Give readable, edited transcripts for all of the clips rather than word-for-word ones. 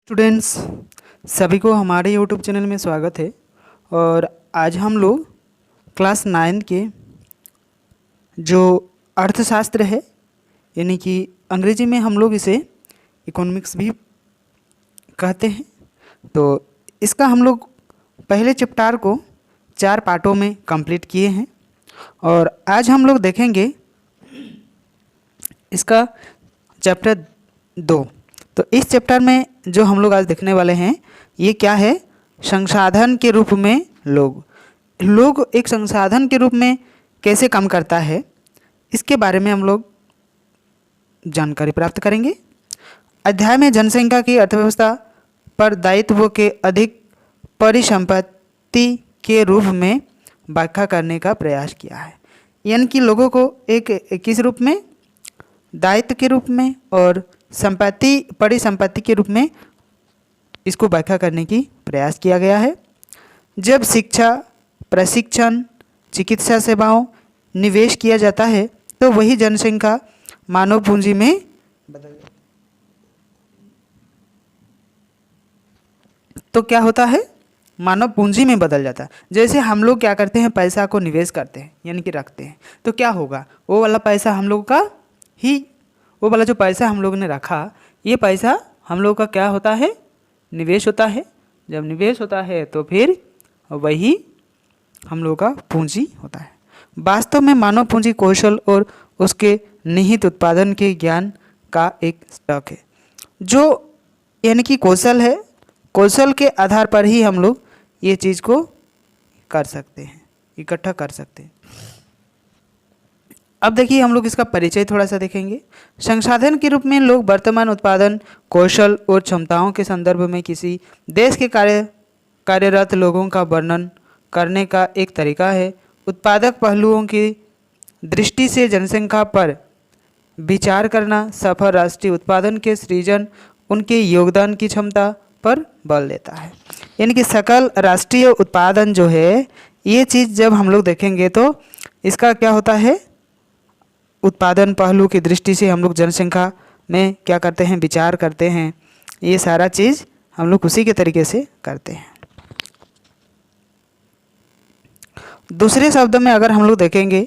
Students, सभी को हमारे यूट्यूब चैनल में स्वागत है। और आज हम लोग क्लास 9 के जो अर्थशास्त्र है, यानी कि अंग्रेजी में हम लोग इसे इकोनॉमिक्स भी कहते हैं, तो इसका हम लोग पहले चैप्टर को 4 पार्टों में कंप्लीट किए हैं। और आज हम लोग देखेंगे इसका चैप्टर 2। तो इस चैप्टर में जो हम लोग आज देखने वाले हैं, ये क्या है? संसाधन के रूप में लोग एक संसाधन के रूप में कैसे काम करता है, इसके बारे में हम लोग जानकारी प्राप्त करेंगे। अध्याय में जनसंख्या की अर्थव्यवस्था पर दायित्व के अधिक परिसंपत्ति के रूप में व्याख्या करने का प्रयास किया है। यानी कि लोगों को एक किस रूप में? दायित्व के रूप में और परिसंपत्ति के रूप में इसको व्याख्या करने की प्रयास किया गया है। जब शिक्षा, प्रशिक्षण, चिकित्सा सेवाओं निवेश किया जाता है तो वही जनसंख्या मानव पूंजी में बदल जाती है। तो क्या होता है? मानव पूंजी में बदल जाता है। जैसे हम लोग क्या करते हैं, पैसा को निवेश करते हैं, यानी कि रखते हैं, तो क्या होगा? वो वाला पैसा हम लोग का ही, वो वाला जो पैसा हम लोग ने रखा, ये पैसा हम लोग का क्या होता है? निवेश होता है। जब निवेश होता है तो फिर वही हम लोग का पूंजी होता है। वास्तव में मानव पूंजी कौशल और उसके निहित उत्पादन के ज्ञान का एक स्टॉक है, जो यानी कि कौशल है। कौशल के आधार पर ही हम लोग ये चीज़ को कर सकते हैं, इकट्ठा कर सकते हैं। अब देखिए, हम लोग इसका परिचय थोड़ा सा देखेंगे। संसाधन के रूप में लोग वर्तमान उत्पादन कौशल और क्षमताओं के संदर्भ में किसी देश के कार्यरत लोगों का वर्णन करने का एक तरीका है। उत्पादक पहलुओं की दृष्टि से जनसंख्या पर विचार करना सफल राष्ट्रीय उत्पादन के सृजन, उनके योगदान की क्षमता पर बल देता है। यानी कि सकल राष्ट्रीय उत्पादन जो है, ये चीज़ जब हम लोग देखेंगे तो इसका क्या होता है? उत्पादन पहलू की दृष्टि से हम लोग जनसंख्या में क्या करते हैं? विचार करते हैं। ये सारा चीज़ हम लोग उसी के तरीके से करते हैं। दूसरे शब्द में अगर हम लोग देखेंगे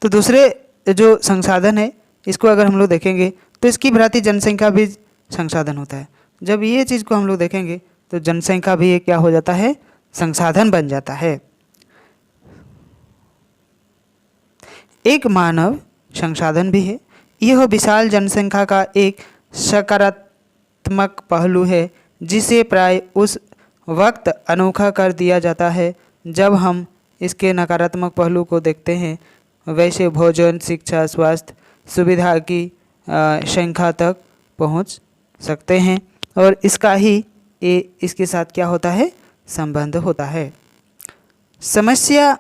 तो दूसरे जो संसाधन है, इसको अगर हम लोग देखेंगे तो इसकी भांति जनसंख्या भी संसाधन होता है। जब ये चीज़ को हम लोग देखेंगे तो जनसंख्या भी एक क्या हो जाता है? संसाधन बन जाता है। एक मानव संसाधन भी है। यह विशाल जनसंख्या का एक सकारात्मक पहलू है जिसे प्राय उस वक्त अनोखा कर दिया जाता है जब हम इसके नकारात्मक पहलू को देखते हैं। वैसे भोजन, शिक्षा, स्वास्थ्य सुविधा की संख्या तक पहुंच सकते हैं और इसका ही इसके साथ क्या होता है? संबंध होता है। समस्या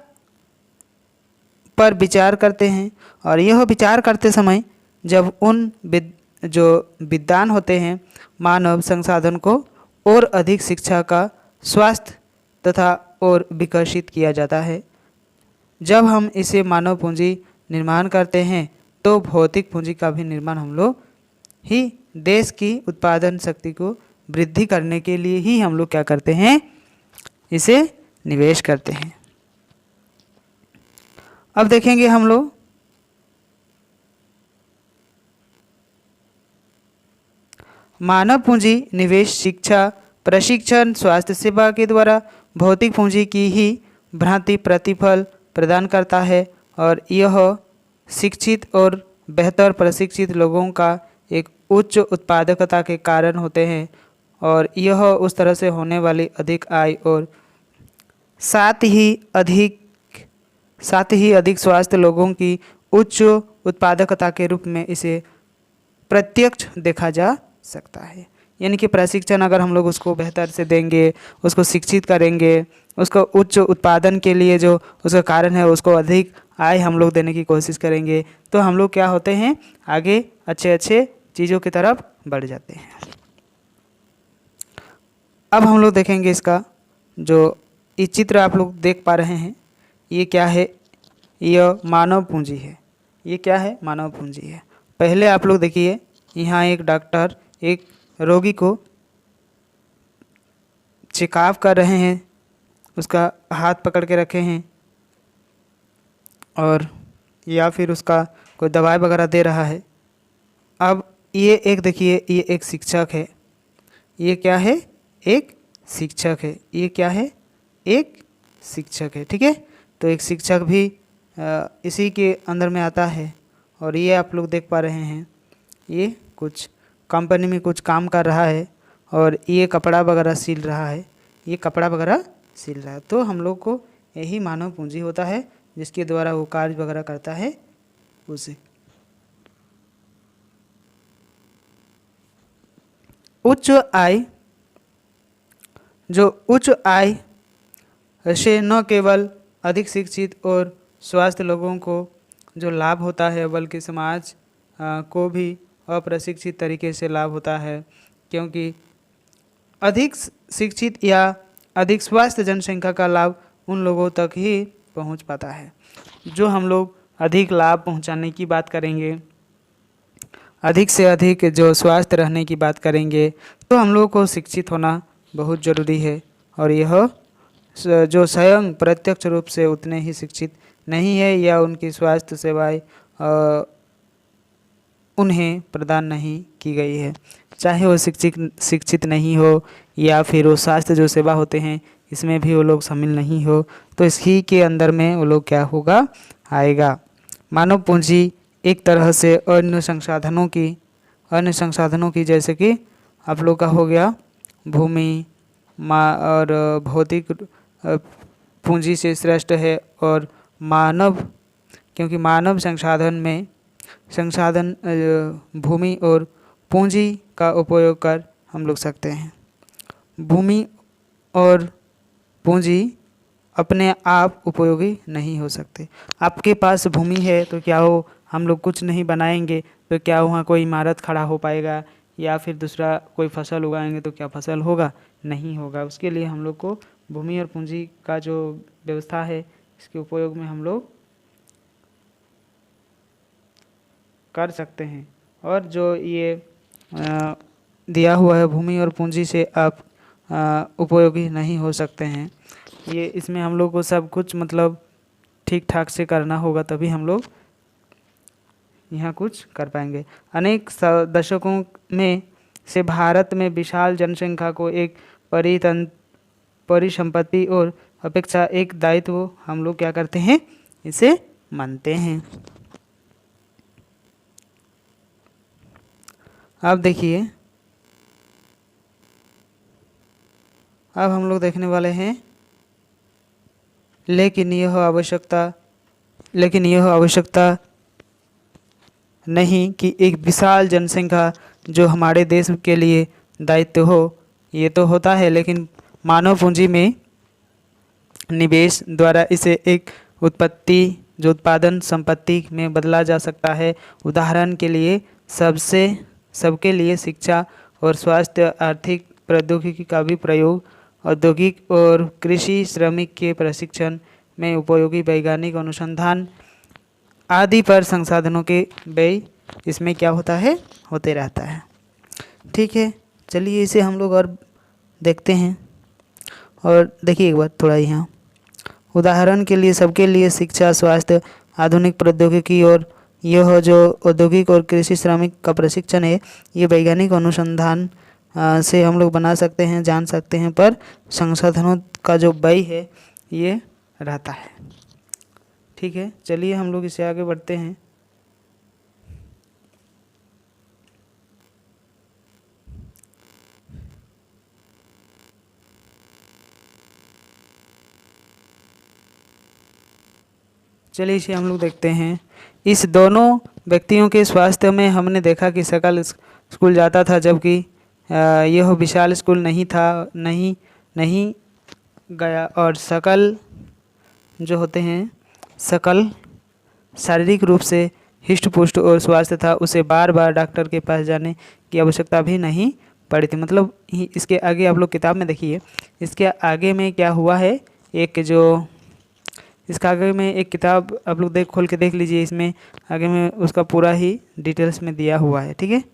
पर विचार करते हैं और यह विचार करते समय जब उन जो विद्वान होते हैं, मानव संसाधन को और अधिक शिक्षा का, स्वास्थ्य तथा और विकसित किया जाता है। जब हम इसे मानव पूंजी निर्माण करते हैं तो भौतिक पूंजी का भी निर्माण हम लोग ही देश की उत्पादन शक्ति को वृद्धि करने के लिए ही हम लोग क्या करते हैं? इसे निवेश करते हैं। अब देखेंगे हम लोग मानव पूंजी निवेश शिक्षा, प्रशिक्षण, स्वास्थ्य सेवा के द्वारा भौतिक पूंजी की ही भांति प्रतिफल प्रदान करता है और यह शिक्षित और बेहतर प्रशिक्षित लोगों का एक उच्च उत्पादकता के कारण होते हैं और यह उस तरह से होने वाली अधिक आय और साथ ही अधिक स्वास्थ्य लोगों की उच्च उत्पादकता के रूप में इसे प्रत्यक्ष देखा जा सकता है। यानी कि प्रशिक्षण अगर हम लोग उसको बेहतर से देंगे, उसको शिक्षित करेंगे, उसको उच्च उत्पादन के लिए जो उसका कारण है उसको अधिक आय हम लोग देने की कोशिश करेंगे, तो हम लोग क्या होते हैं? आगे अच्छे अच्छे चीज़ों की तरफ बढ़ जाते हैं। अब हम लोग देखेंगे इसका जो इस चित्र आप लोग देख पा रहे हैं, ये क्या है? यह मानव पूंजी है। ये क्या है? मानव पूंजी है। पहले आप लोग देखिए, यहाँ एक डॉक्टर एक रोगी को छिड़काव कर रहे हैं, उसका हाथ पकड़ के रखे हैं, और या फिर उसका कोई दवाई वगैरह दे रहा है। अब ये एक देखिए, ये एक शिक्षक है। ये क्या है? एक शिक्षक है। ये क्या है? एक शिक्षक है। ठीक है, तो एक शिक्षक भी इसी के अंदर में आता है। और ये आप लोग देख पा रहे हैं, ये कुछ कंपनी में कुछ काम कर रहा है और ये कपड़ा वगैरह सिल रहा है। ये कपड़ा वगैरह सिल रहा है। तो हम लोग को यही मानव पूंजी होता है, जिसके द्वारा वो कार्य वगैरह करता है उसे। उच्च आय, जो उच्च आय से न केवल अधिक शिक्षित और स्वस्थ लोगों को जो लाभ होता है, बल्कि समाज को भी अप्रशिक्षित तरीके से लाभ होता है, क्योंकि अधिक शिक्षित या अधिक स्वस्थ जनसंख्या का लाभ उन लोगों तक ही पहुंच पाता है। जो हम लोग अधिक लाभ पहुंचाने की बात करेंगे, अधिक से अधिक जो स्वस्थ रहने की बात करेंगे, तो हम लोगों को शिक्षित होना बहुत ज़रूरी है। और यह जो स्वयं प्रत्यक्ष रूप से उतने ही शिक्षित नहीं है या उनकी स्वास्थ्य सेवाएं उन्हें प्रदान नहीं की गई है, चाहे वो शिक्षित नहीं हो या फिर वो स्वास्थ्य जो सेवा होते हैं इसमें भी वो लोग शामिल नहीं हो, तो इसी के अंदर में वो लोग क्या होगा? आएगा। मानव पूंजी एक तरह से अन्य संसाधनों की जैसे कि आप लोग का हो गया भूमि और भौतिक पूंजी से श्रेष्ठ है। और मानव, क्योंकि मानव संसाधन भूमि और पूंजी का उपयोग कर हम लोग सकते हैं। भूमि और पूंजी अपने आप उपयोगी नहीं हो सकते। आपके पास भूमि है तो क्या हो, हम लोग कुछ नहीं बनाएंगे तो क्या वहाँ कोई इमारत खड़ा हो पाएगा, या फिर दूसरा कोई फसल उगाएंगे तो क्या फसल होगा? नहीं होगा। उसके लिए हम लोग को भूमि और पूंजी का जो व्यवस्था है, इसके उपयोग में हम लोग कर सकते हैं। और जो ये दिया हुआ है भूमि और पूंजी से आप उपयोगी नहीं हो सकते हैं, ये इसमें हम लोग को सब कुछ मतलब ठीक ठाक से करना होगा, तभी हम लोग यहाँ कुछ कर पाएंगे। अनेक दशकों में से भारत में विशाल जनसंख्या को एक परिसंपत्ति और अपेक्षा एक दायित्व हम लोग क्या करते हैं? इसे मानते हैं। अब देखिए, अब हम लोग देखने वाले हैं लेकिन यह आवश्यकता नहीं कि एक विशाल जनसंख्या जो हमारे देश के लिए दायित्व हो। ये तो होता है, लेकिन मानव पूंजी में निवेश द्वारा इसे एक उत्पादन संपत्ति में बदला जा सकता है। उदाहरण के लिए सबके लिए शिक्षा और स्वास्थ्य, आर्थिक प्रौद्योगिकी का भी प्रयोग, औद्योगिक और कृषि श्रमिक के प्रशिक्षण में उपयोगी वैज्ञानिक अनुसंधान आदि पर संसाधनों के व्यय इसमें क्या होता है? होते रहता है। ठीक है, चलिए इसे हम लोग और देखते हैं। और देखिए एक बार थोड़ा यहाँ, उदाहरण के लिए सबके लिए शिक्षा, स्वास्थ्य, आधुनिक प्रौद्योगिकी और यह जो औद्योगिक और कृषि श्रमिक का प्रशिक्षण है, ये वैज्ञानिक अनुसंधान से हम लोग बना सकते हैं, जान सकते हैं, पर संसाधनों का जो व्यय है ये रहता है। ठीक है, चलिए हम लोग इसे आगे बढ़ते हैं। चलिए इसे हम लोग देखते हैं। इस दोनों व्यक्तियों के स्वास्थ्य में हमने देखा कि सकल स्कूल जाता था, जबकि यह विशाल स्कूल नहीं गया। और सकल जो होते हैं, सकल शारीरिक रूप से हिष्ट पुष्ट और स्वास्थ्य था, उसे बार बार डॉक्टर के पास जाने की आवश्यकता भी नहीं पड़ी थी। मतलब इसके आगे आप लोग किताब में देखिए, इसके आगे में क्या हुआ है, इसका आगे में एक किताब आप लोग खोल के देख लीजिए, इसमें आगे में उसका पूरा ही डिटेल्स में दिया हुआ है। ठीक है,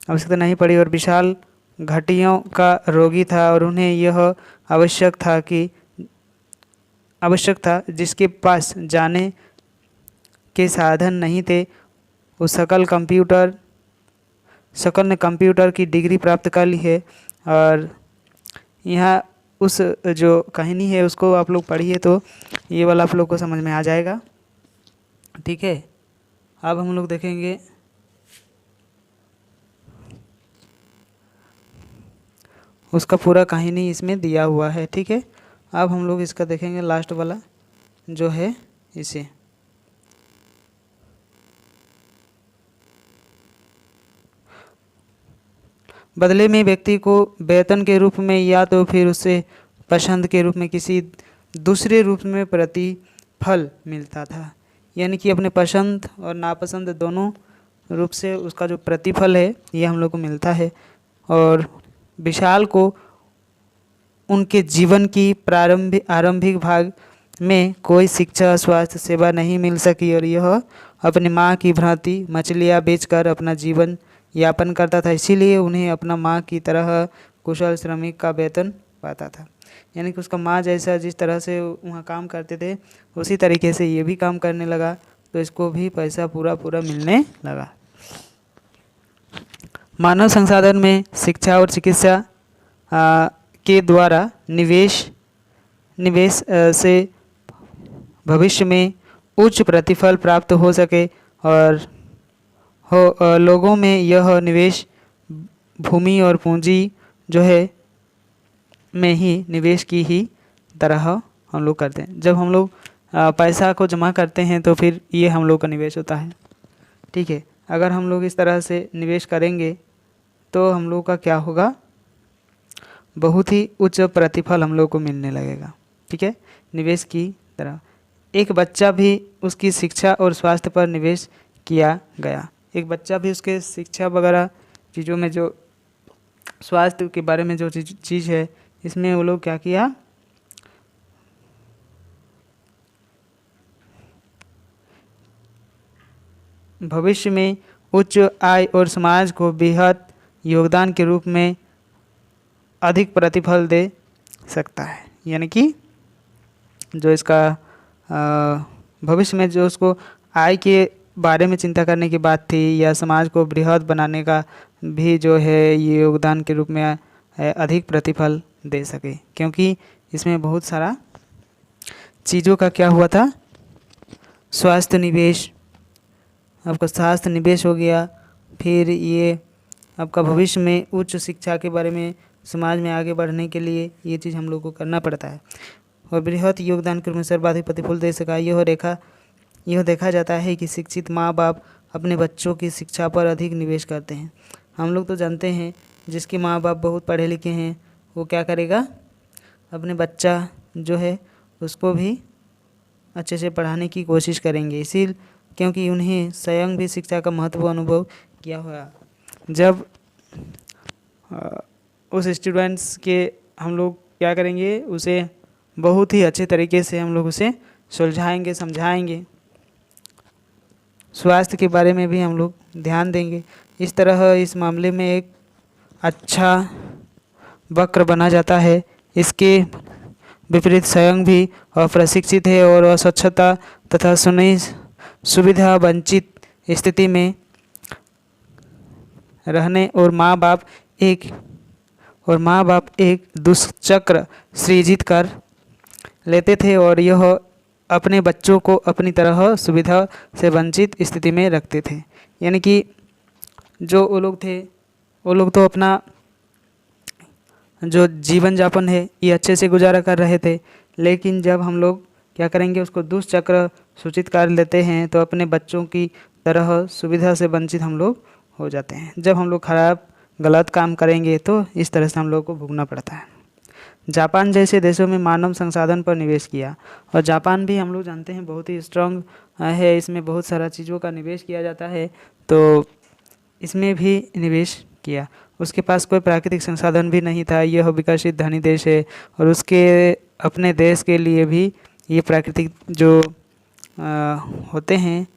आवश्यकता नहीं पड़ी और विशाल घटियों का रोगी था और उन्हें यह आवश्यक था जिसके पास जाने के साधन नहीं थे। उस सकल ने कंप्यूटर की डिग्री प्राप्त कर ली है। और यहाँ उस जो कहानी है उसको आप लोग पढ़िए तो ये वाला आप लोग को समझ में आ जाएगा। ठीक है, अब हम लोग देखेंगे उसका पूरा कहानी इसमें दिया हुआ है। ठीक है, अब हम लोग इसका देखेंगे लास्ट वाला जो है इसे। बदले में व्यक्ति को वेतन के रूप में या तो फिर उसे पसंद के रूप में किसी दूसरे रूप में प्रतिफल मिलता था। यानी कि अपने पसंद और नापसंद दोनों रूप से उसका जो प्रतिफल है ये हम लोग को मिलता है। और विशाल को उनके जीवन की आरंभिक भाग में कोई शिक्षा स्वास्थ्य सेवा नहीं मिल सकी और यह अपनी माँ की भांति मछलियाँ बेचकर अपना जीवन यापन करता था। इसीलिए उन्हें अपना माँ की तरह कुशल श्रमिक का वेतन पाता था। यानी कि उसका माँ जैसा जिस तरह से वहाँ काम करते थे उसी तरीके से ये भी काम करने लगा, तो इसको भी पैसा पूरा मिलने लगा। मानव संसाधन में शिक्षा और चिकित्सा के द्वारा निवेश से भविष्य में उच्च प्रतिफल प्राप्त हो सके और लोगों में यह निवेश भूमि और पूंजी जो है में ही निवेश की ही तरह हम लोग करते हैं। जब हम लोग पैसा को जमा करते हैं तो फिर ये हम लोग का निवेश होता है। ठीक है, अगर हम लोग इस तरह से निवेश करेंगे तो हम लोग का क्या होगा, बहुत ही उच्च प्रतिफल हम लोग को मिलने लगेगा। ठीक है, निवेश की तरह एक बच्चा भी उसकी शिक्षा और स्वास्थ्य पर निवेश किया गया। एक बच्चा भी उसके शिक्षा वगैरह चीज़ों में जो स्वास्थ्य के बारे में जो चीज़ है इसमें वो लोग क्या किया, भविष्य में उच्च आय और समाज को बृहद योगदान के रूप में अधिक प्रतिफल दे सकता है। यानी कि जो इसका भविष्य में जो उसको आय के बारे में चिंता करने की बात थी या समाज को बृहद बनाने का भी जो है ये योगदान के रूप में अधिक प्रतिफल दे सके, क्योंकि इसमें बहुत सारा चीज़ों का क्या हुआ था, स्वास्थ्य निवेश, आपका स्वास्थ्य निवेश हो गया। फिर ये आपका भविष्य में उच्च शिक्षा के बारे में समाज में आगे बढ़ने के लिए ये चीज़ हम लोग को करना पड़ता है। और बृहद योगदान के रूप में सर्वाधिक प्रतिफल दे सका, यह देखा जाता है कि शिक्षित माँ बाप अपने बच्चों की शिक्षा पर अधिक निवेश करते हैं। हम लोग तो जानते हैं जिसके माँ बाप बहुत पढ़े लिखे हैं वो क्या करेगा, अपने बच्चा जो है उसको भी अच्छे से पढ़ाने की कोशिश करेंगे, क्योंकि उन्हें स्वयं भी शिक्षा का महत्व अनुभव किया हुआ। जब उस स्टूडेंट्स के हम लोग क्या करेंगे, उसे बहुत ही अच्छे तरीके से हम लोग उसे सुलझाएंगे, समझाएंगे, स्वास्थ्य के बारे में भी हम लोग ध्यान देंगे। इस तरह इस मामले में एक अच्छा वक्र बना जाता है। इसके विपरीत स्वयं भी अप्रशिक्षित है और अस्वच्छता तथा सुविधा वंचित स्थिति में रहने और माँ बाप एक दुष्चक्र सृजित कर लेते थे और यह अपने बच्चों को अपनी तरह सुविधा से वंचित स्थिति में रखते थे। यानी कि जो वो लोग थे वो लोग तो अपना जो जीवन यापन है ये अच्छे से गुजारा कर रहे थे, लेकिन जब हम लोग क्या करेंगे, उसको दुष्चक्र सूचित कर लेते हैं तो अपने बच्चों की तरह सुविधा से वंचित हम लोग हो जाते हैं। जब हम लोग गलत काम करेंगे तो इस तरह से हम लोग को भुगतना पड़ता है। जापान जैसे देशों में मानव संसाधन पर निवेश किया, और जापान भी हम लोग जानते हैं बहुत ही स्ट्रांग है, इसमें बहुत सारा चीज़ों का निवेश किया जाता है, तो इसमें भी निवेश किया। उसके पास कोई प्राकृतिक संसाधन भी नहीं था, यह विकसित धनी देश है और उसके अपने देश के लिए भी ये प्राकृतिक जो होते हैं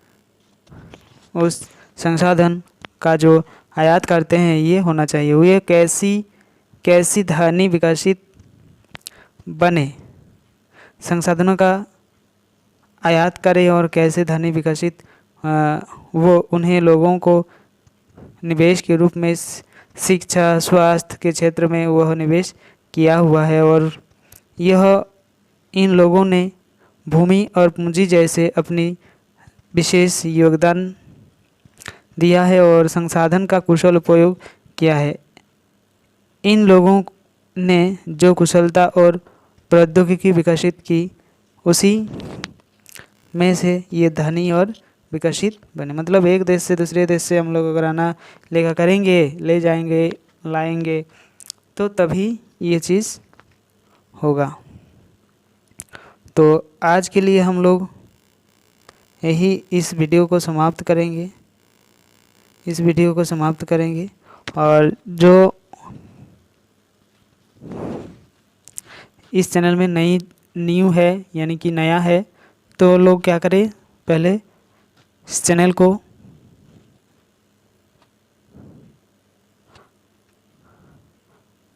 उस संसाधन का जो आयात करते हैं ये होना चाहिए। वो एक ऐसी कैसी धनी विकसित बने, संसाधनों का आयात करें और कैसे धनी विकसित वो उन्हें लोगों को निवेश के रूप में शिक्षा स्वास्थ्य के क्षेत्र में वह निवेश किया हुआ है। और यह इन लोगों ने भूमि और पूंजी जैसे अपनी विशेष योगदान दिया है और संसाधन का कुशल उपयोग किया है। इन लोगों ने जो कुशलता और प्रौद्योगिकी विकसित की उसी में से ये धनी और विकसित बने। मतलब एक देश से दूसरे देश से हम लोग अगर आना लेखा करेंगे, ले जाएंगे, लाएंगे, तो तभी ये चीज़ होगा। तो आज के लिए हम लोग यही इस वीडियो को समाप्त करेंगे, और जो इस चैनल में न्यू है यानी कि नया है, तो लोग क्या करें, पहले इस चैनल को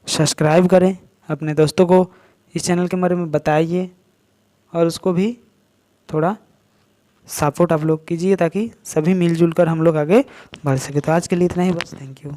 सब्सक्राइब करें, अपने दोस्तों को इस चैनल के बारे में बताइए और उसको भी थोड़ा सपोर्ट आप लोग कीजिए ताकि सभी मिलजुल कर हम लोग आगे बढ़ सके। तो आज के लिए इतना ही बस। Thank you.